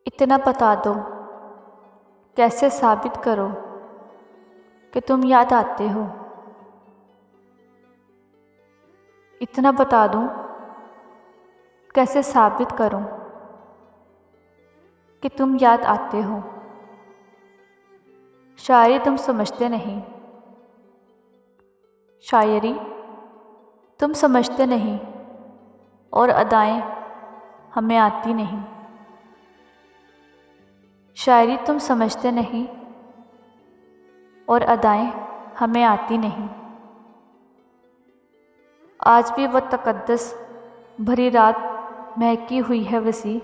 इतना बता दो, कैसे साबित करो कि तुम याद आते हो। इतना बता दूं, कैसे साबित करूं कि तुम याद आते हो। शायरी तुम समझते नहीं, शायरी तुम समझते नहीं, और अदाएं हमें आती नहीं। शायरी तुम समझते नहीं, और अदाएं हमें आती नहीं। आज भी वो तकद्दस भरी रात महकी हुई है वसी।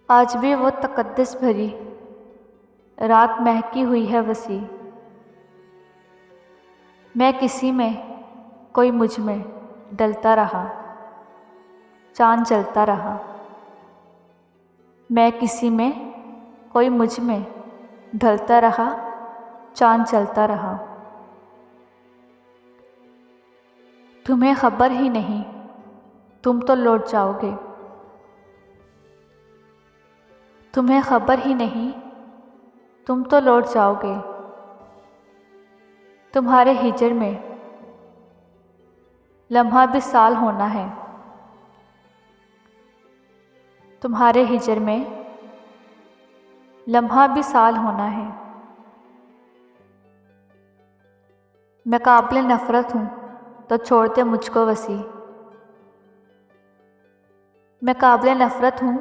आज भी वो तकद्दस भरी रात महकी हुई है वसी। मैं किसी में, कोई मुझ में डलता रहा, चांद जलता रहा। मैं किसी में, कोई मुझ में ढलता रहा, चांद जलता रहा। तुम्हें खबर ही नहीं, तुम तो लौट जाओगे। तुम्हें खबर ही नहीं, तुम तो लौट जाओगे। तुम्हारे हिजर में लम्हा भी साल होना है। तुम्हारे हिजर में लम्हा भी साल होना है। मैं काबिल नफ़रत हूँ तो छोड़ दे मुझको वसी। मैं काबिल नफ़रत हूँ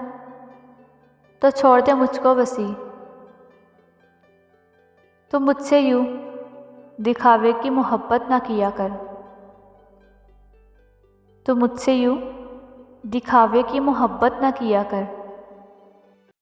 तो छोड़ दे मुझको वसी। तुम मुझसे यूँ दिखावे की मोहब्बत ना किया कर। तुम मुझसे यूँ दिखावे की मोहब्बत ना किया कर।